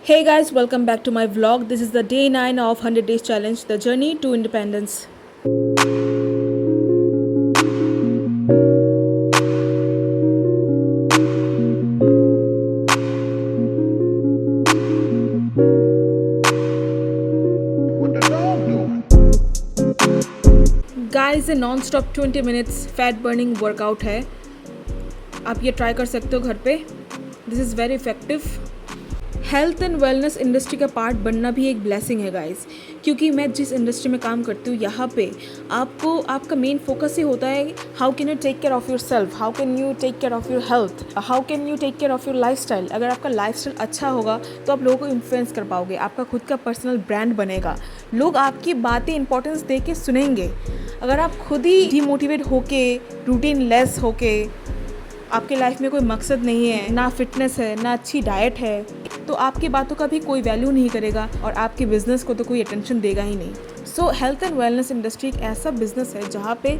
Hey guys, welcome back to my vlog. This is the day 9 of 100 days challenge, the journey to independence. What the dog doing? Guys, ये non-stop 20 minutes fat burning workout है. आप ये try कर सकते हो घर पे. This is very effective. Health and wellness industry का पार्ट बनना भी एक ब्लेसिंग है गाइस, क्योंकि मैं जिस इंडस्ट्री में काम करती हूँ यहाँ पे आपको आपका मेन फोकस ही होता है how can you take care of yourself, how can you take care of your health, how can you take care of your lifestyle. अगर आपका लाइफस्टाइल अच्छा होगा तो आप लोगों को इन्फ्लुएंस कर पाओगे, आपका खुद का पर्सनल ब्रांड बनेगा, लोग आपकी बातें इंपॉर्टेंस दे के सुनेंगे. अगर आप खुद ही डीमोटिवेट होके रूटीन लेस होके आपके लाइफ में कोई मकसद नहीं है, ना फिटनेस है, ना अच्छी डाइट है, तो आपकी बातों का भी कोई वैल्यू नहीं करेगा और आपके बिज़नेस को तो कोई अटेंशन देगा ही नहीं. सो हेल्थ एंड वेलनेस इंडस्ट्री एक ऐसा बिज़नेस है जहाँ पे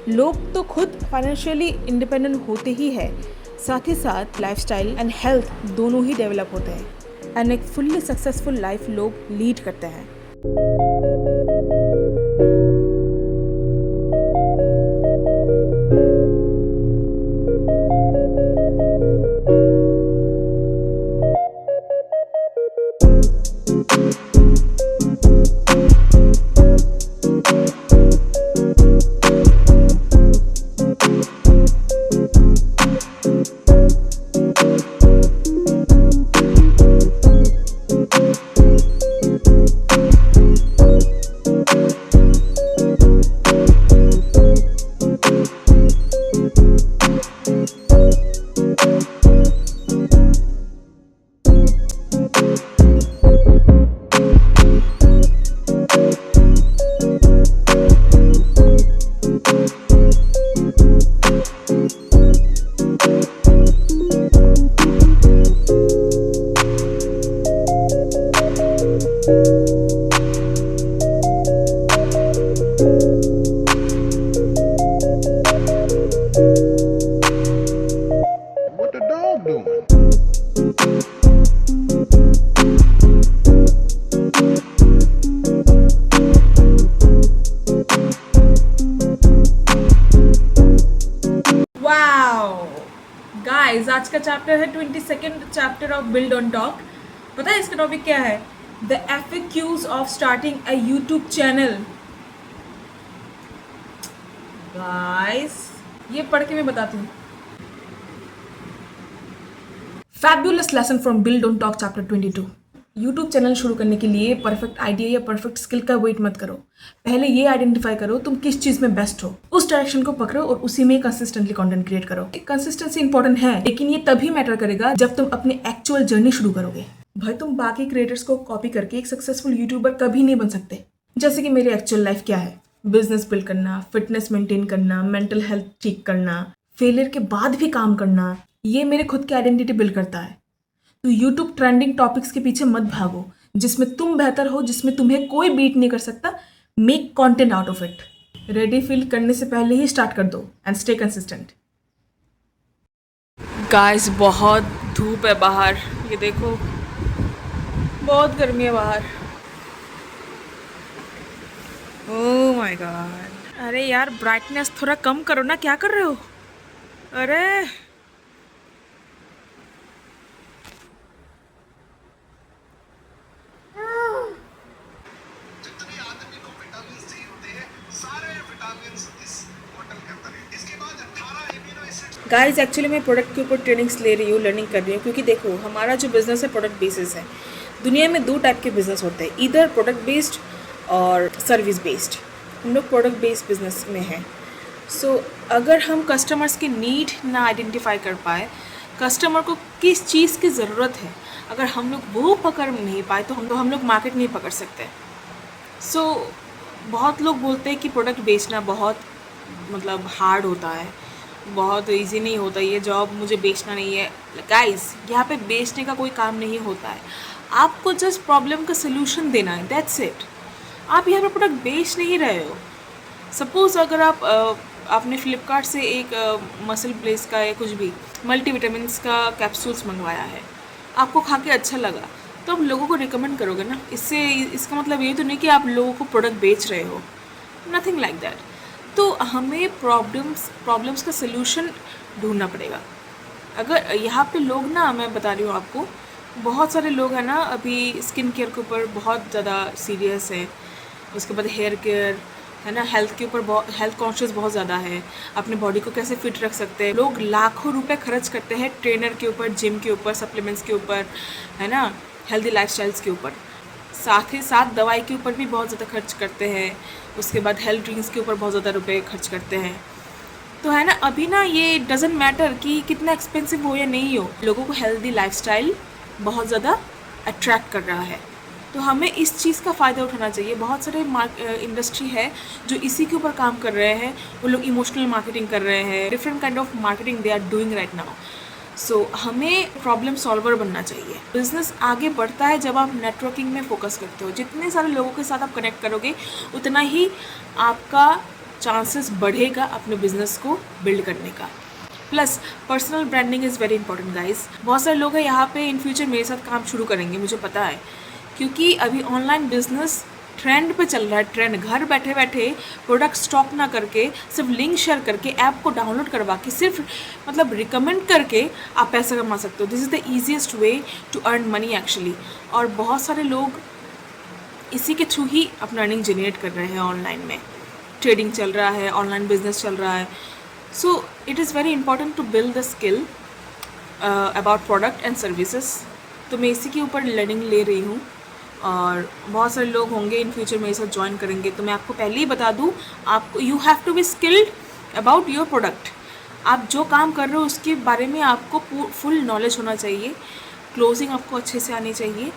लोग तो खुद फाइनेंशियली इंडिपेंडेंट होते ही है, साथ ही साथ लाइफस्टाइल एंड हेल्थ दोनों ही डेवलप होते हैं एंड एक फुल्ली सक्सेसफुल लाइफ लोग लीड करते हैं. What the dog doing? Wow guys, आज का चैप्टर है 22nd chapter of build on talk. पता है इसका टॉपिक क्या है? The FAQs of starting a YouTube channel. Guys ये पढ़ के मैं बताती हूँ. Fabulous lesson from build on talk chapter 22. YouTube channel शुरू करने के लिए परफेक्ट आइडिया या परफेक्ट स्किल का वेट मत करो. पहले ये आइडेंटिफाई करो तुम किस चीज़ में बेस्ट हो, उस डायरेक्शन को पकड़ो और उसी में कंसिस्टेंटली कंटेंट क्रिएट करो. कंसिस्टेंसी इंपॉर्टेंट है, लेकिन ये तभी मैटर करेगा जब तुम अपनी एक्चुअल जर्नी शुरू करोगे. भाई तुम बाकी क्रिएटर्स को कॉपी करके एक सक्सेसफुल यूट्यूबर कभी नहीं बन सकते. जैसे कि मेरी एक्चुअल लाइफ क्या है, बिजनेस बिल्ड करना, फिटनेस मेंटेन करना, मेंटल हेल्थ ठीक करना, फेलियर के बाद भी काम करना, ये मेरे खुद की आइडेंटिटी बिल्ड करता है. तो यूट्यूब ट्रेंडिंग टॉपिक्स के पीछे मत भागो, जिसमें तुम बेहतर हो, जिसमें तुम्हें कोई बीट नहीं कर सकता. Make content out of it. Ready feel करने से पहले ही स्टार्ट कर दो एंड स्टे कंसिस्टेंट. गाइस बहुत धूप है बाहर, ये देखो बहुत गर्मी है बाहर. Oh my God. अरे यार ब्राइटनेस थोड़ा कम करो ना, क्या कर रहे हो? अरे जितने आदमी को विटामिन चाहिए होते हैं सारे विटामिन इस बोतल के अंदर है. इसके बाद 18 एमिनो एसिड्स. गाइस एक्चुअली मैं प्रोडक्ट के ऊपर ट्रेनिंग्स ले रही हूँ, लर्निंग कर रही हूँ, क्योंकि देखो हमारा जो बिज़नेस है प्रोडक्ट बेसिस है. दुनिया में दो टाइप के बिज़नेस होते हैं, इधर प्रोडक्ट बेस्ड और सर्विस बेस्ड. हम लोग प्रोडक्ट बेस्ड बिजनेस में हैं. सो अगर हम कस्टमर्स की नीड ना आइडेंटिफाई कर पाए, कस्टमर को किस चीज़ की ज़रूरत है, अगर हम लोग वो पकड़ नहीं पाए तो हम लोग मार्केट नहीं पकड़ सकते. सो बहुत लोग बोलते हैं कि प्रोडक्ट बेचना बहुत मतलब हार्ड होता है, बहुत इजी नहीं होता, ये जॉब मुझे बेचना नहीं है. गाइस यहाँ पे बेचने का कोई काम नहीं होता है, आपको जस्ट प्रॉब्लम का सलूशन देना है, दैट्स इट. आप यहाँ पे प्रोडक्ट बेच नहीं रहे हो. सपोज़ अगर आपने फ्लिपकार्ट से एक मसल ब्लेस का या कुछ भी मल्टीविटामिन्स का कैप्सूल्स मंगवाया है, आपको खा के अच्छा लगा, तो आप लोगों को रिकमेंड करोगे ना, इससे इसका मतलब ये तो नहीं कि आप लोगों को प्रोडक्ट बेच रहे हो, नथिंग लाइक दैट। तो हमें प्रॉब्लम्स का सलूशन ढूंढना पड़ेगा। अगर यहाँ पे लोग ना, मैं बता रही हूँ आपको, बहुत सारे लोग हैं ना अभी स्किन केयर के ऊपर बहुत ज़्यादा सीरियस है, उसके बाद हेयर केयर है ना, हेल्थ के ऊपर बहुत हेल्थ कॉन्शियस बहुत ज़्यादा है, अपने बॉडी को कैसे फिट रख सकते हैं। लोग लाखों रुपए खर्च करते हैं ट्रेनर के ऊपर, जिम के ऊपर, सप्लीमेंट्स के ऊपर, है ना, हेल्दी लाइफस्टाइल्स के ऊपर, साथ ही साथ दवाई के ऊपर भी बहुत ज़्यादा खर्च करते हैं, उसके बाद हेल्थ ड्रिंक्स के ऊपर बहुत ज़्यादा रुपए खर्च करते हैं। तो है ना, अभी ना ये डजेंट मैटर कि कितना एक्सपेंसिव हो या नहीं हो, लोगों को हेल्दी लाइफस्टाइल बहुत ज़्यादा अट्रैक्ट कर रहा है। तो हमें इस चीज़ का फ़ायदा उठाना चाहिए। बहुत सारे इंडस्ट्री है जो इसी के ऊपर काम कर रहे हैं, वो लोग इमोशनल मार्केटिंग कर रहे हैं, different kind of marketing they are doing right now. So हमें प्रॉब्लम सॉल्वर बनना चाहिए। बिजनेस आगे बढ़ता है जब आप नेटवर्किंग में फोकस करते हो। जितने सारे लोगों के साथ आप कनेक्ट करोगे उतना ही आपका चांसेस बढ़ेगा अपने बिजनेस को बिल्ड करने का। Plus personal branding is very important guys. बहुत सारे लोग हैं यहाँ पे इन फ्यूचर मेरे साथ काम शुरू करेंगे, मुझे पता है, क्योंकि अभी ऑनलाइन बिजनेस ट्रेंड पे चल रहा है। ट्रेंड, घर बैठे बैठे प्रोडक्ट स्टॉक ना करके, सिर्फ लिंक शेयर करके, ऐप को डाउनलोड करवा के, सिर्फ मतलब रिकमेंड करके आप पैसा कमा सकते हो। This is the easiest way to earn money actually. और बहुत सारे लोग इसी के थ्रू ही अपना अर्निंग जनरेट कर रहे हैं। ऑनलाइन में ट्रेडिंग चल रहा है, ऑनलाइन बिजनेस चल रहा है। So it is very important to build the skill about product and services. तो मैं इसी के ऊपर लर्निंग ले रही हूँ और बहुत सारे लोग होंगे इन फ्यूचर मेरे साथ ज्वाइन करेंगे। तो मैं आपको पहले ही बता दूँ, आपको you have to be skilled about your product. आप जो काम कर रहे हो उसके बारे में आपको फुल नॉलेज होना चाहिए। क्लोजिंग आपको अच्छे से आनी चाहिए।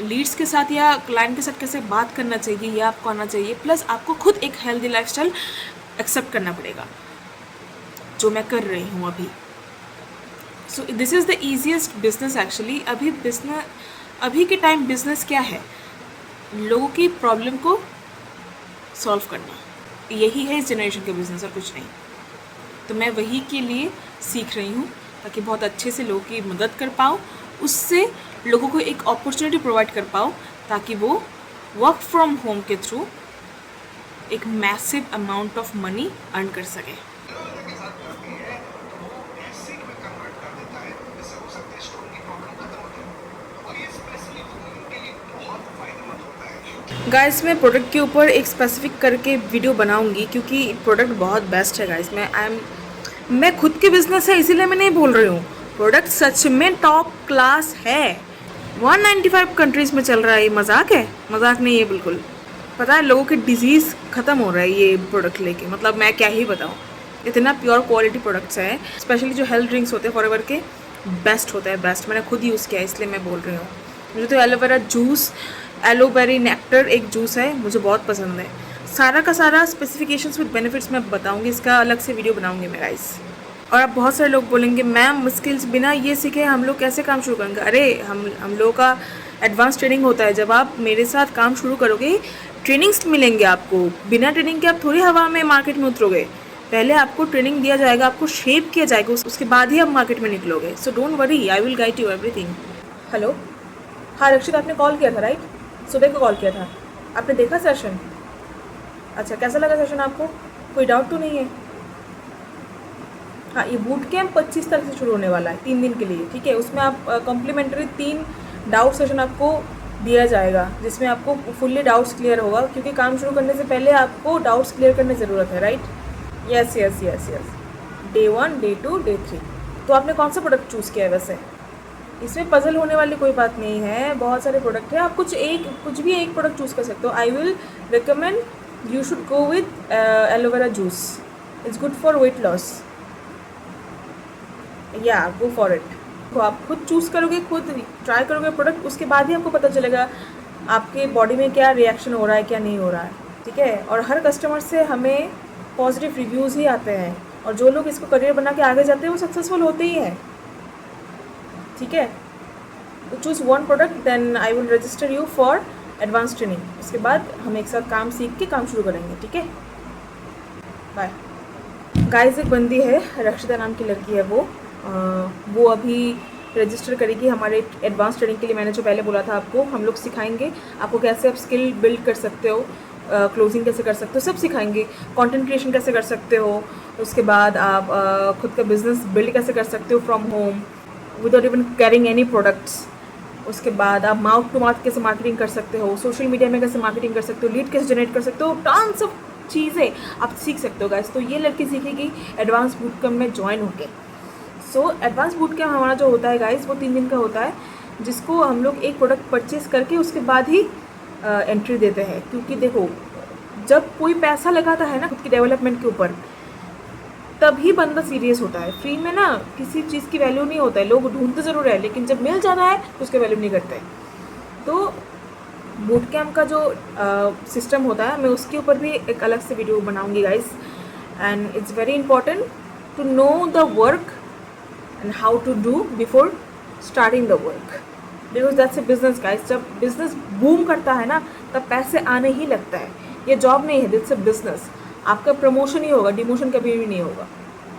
लीड्स के साथ या क्लाइंट के साथ कैसे बात करना चाहिए ये आपको आना चाहिए। प्लस आपको खुद एक हेल्दी लाइफस्टाइल एक्सेप्ट करना पड़ेगा, जो मैं कर रही हूँ अभी। So this is the easiest business actually. अभी के टाइम बिजनेस क्या है? लोगों की प्रॉब्लम को सॉल्व करना, यही है इस जनरेशन का बिजनेस और कुछ नहीं। तो मैं वही के लिए सीख रही हूँ ताकि बहुत अच्छे से लोगों की मदद कर पाऊँ, उससे लोगों को एक अपॉर्चुनिटी प्रोवाइड कर पाऊँ ताकि वो वर्क फ्रॉम होम के थ्रू एक massive amount of money earn कर सके। के साथ करती है तो वो एसिड में कन्वर्ट कर देता है, जिससे हो सकता है स्टोन की प्रॉब्लम खत्म हो जाए। और ये स्पेशली वुमेन के लिए बहुत फायदेमंद होता है। गाइस मैं प्रोडक्ट के ऊपर एक स्पेसिफिक करके वीडियो बनाऊंगी क्योंकि प्रोडक्ट बहुत बेस्ट है गाइस। मैं खुद के बिजनेस है इसीलिए मैं नहीं बोल रही हूँ। प्रोडक्ट सच में टॉप क्लास है। 195 कंट्रीज़ में चल रहा है। ये मजाक है? मजाक नहीं है बिल्कुल। पता है लोगों के डिजीज़ ख़त्म हो रहा है ये प्रोडक्ट लेके। मतलब मैं क्या ही बताऊँ, इतना प्योर क्वालिटी प्रोडक्ट्स हैं। स्पेशली जो हेल्थ ड्रिंक्स होते हैं फॉरएवर के, बेस्ट होता है, बेस्ट। मैंने खुद यूज़ किया है इसलिए मैं बोल रही हूँ। मुझे तो एलोवेरा जूस, एलोवेरी नेक्टर एक जूस है, मुझे बहुत पसंद है। सारा का सारा स्पेसिफिकेशंस विद बेनिफिट्स मैं बताऊँगी, इसका अलग से वीडियो बनाऊँगी मैं गाइस। और अब बहुत सारे लोग बोलेंगे मैम स्किल्स बिना ये सीखे हम लोग कैसे काम शुरू करेंगे? अरे हम लोगों का एडवांस ट्रेनिंग होता है। जब आप मेरे साथ काम शुरू करोगे ट्रेनिंग्स मिलेंगे आपको। बिना ट्रेनिंग के आप थोड़ी हवा में मार्केट में उतरोगे। पहले आपको ट्रेनिंग दिया जाएगा, आपको शेप किया जाएगा, उसके बाद ही आप मार्केट में निकलोगे। So don't worry, I will guide you everything. Hello, हाँ रक्षित, आपने कॉल किया था राइट? सुबह को कॉल किया था। आपने देखा सेशन? अच्छा, कैसा लगा सेशन आपको? कोई डाउट तो नहीं है? हाँ, ये बूट कैम्प 25 तारीख से शुरू होने वाला है, 3 दिन के लिए, ठीक है। उसमें आप कॉम्प्लीमेंट्री 3 डाउट सेशन आपको दिया जाएगा, जिसमें आपको फुल्ली डाउट्स क्लियर होगा, क्योंकि काम शुरू करने से पहले आपको डाउट्स क्लियर करने की ज़रूरत है, right? Yes yes yes yes. Day 1, day 2, day 3। तो आपने कौन सा प्रोडक्ट चूज़ किया है वैसे? इसमें पजल होने वाली कोई बात नहीं है, बहुत सारे प्रोडक्ट हैं। आप कुछ भी एक प्रोडक्ट चूज़ कर सकते हो। I will recommend you should go with aloe vera juice. It's good for weight loss. या गो फॉर इट। तो आप खुद चूज़ करोगे, खुद ट्राई करोगे प्रोडक्ट, उसके बाद ही आपको पता चलेगा आपके बॉडी में क्या रिएक्शन हो रहा है, क्या नहीं हो रहा है, ठीक है। और हर कस्टमर से हमें पॉजिटिव रिव्यूज़ ही आते हैं, और जो लोग इसको करियर बना के आगे जाते हैं वो सक्सेसफुल होते ही हैं, ठीक है। तो choose 1 product, then I will register you for advance training. उसके बाद हम एक साथ काम सीख के काम शुरू करेंगे, ठीक है। Bye guys. एक बंदी है, रक्षिता नाम की लड़की है, वो अभी रजिस्टर करेगी हमारे एडवांस ट्रेनिंग के लिए। मैंने जो पहले बोला था आपको, हम लोग सिखाएंगे आपको कैसे आप स्किल बिल्ड कर सकते हो, क्लोजिंग कैसे कर सकते हो, सब सिखाएंगे। कंटेंट क्रिएशन कैसे कर सकते हो, उसके बाद आप खुद का बिजनेस बिल्ड कैसे कर सकते हो from home without even carrying any products. उसके बाद आप माउथ टू माउथ कैसे मार्केटिंग कर सकते हो, सोशल मीडिया में कैसे मार्केटिंग कर सकते हो, लीड कैसे जनरेट कर सकते हो, टॉन्स ऑफ चीज़ें आप सीख सकते हो गाइस। तो ये लड़की सीखेगी एडवांस बूट कैम्प में ज्वाइन होके। सो एडवांस बूट कैम्प हमारा जो होता है गाइस वो 3 दिन का होता है, जिसको हम लोग एक प्रोडक्ट परचेस करके उसके बाद ही एंट्री देते हैं। क्योंकि देखो, जब कोई पैसा लगाता है ना खुद की डेवलपमेंट के ऊपर, तभी बंदा सीरियस होता है। फ्री में ना किसी चीज़ की वैल्यू नहीं होता है, लोग ढूंढते ज़रूर है, लेकिन जब मिल जाता है तो उसकी वैल्यू नहीं करते। तो बूट कैम्प का जो सिस्टम होता है, मैं उसके ऊपर भी एक अलग से वीडियो बनाऊंगी guys. And it's very important to know the work and how to do before starting the work, because that's a business guys. जब बिजनेस बूम करता है ना, तब पैसे आने ही लगता है। ये जॉब नहीं है, दिट्स ए बिजनेस। आपका प्रमोशन ही होगा, डिमोशन कभी भी नहीं होगा।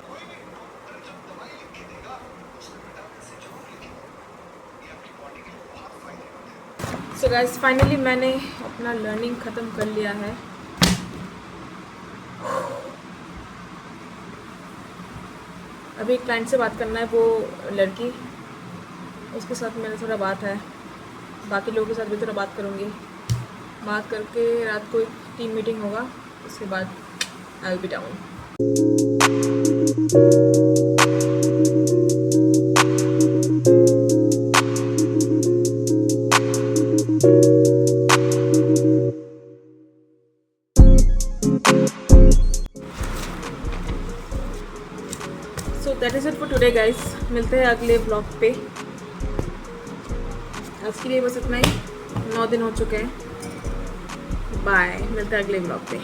कोई भी डॉक्टर जब दवाई लिख के देगा, उसमें विटामिन से जरूर लिखेगा। ये आपकी बॉडी के लिए बहुत फायदेमंद है। सो गाइस, फाइनली मैंने अपना लर्निंग ख़त्म कर लिया है। अभी एक क्लाइंट से बात करना है, वो लड़की, उसके साथ मेरा थोड़ा बात है। बाकी लोगों के साथ भी थोड़ा बात करूँगी। बात करके रात को एक टीम मीटिंग होगा, उसके बाद I will be down. So that is it for today guys. मिलते हैं अगले ब्लॉग पे। आज के लिए बस इतना ही। 9 दिन हो चुके हैं। बाय, मिलते हैं अगले ब्लॉग पे।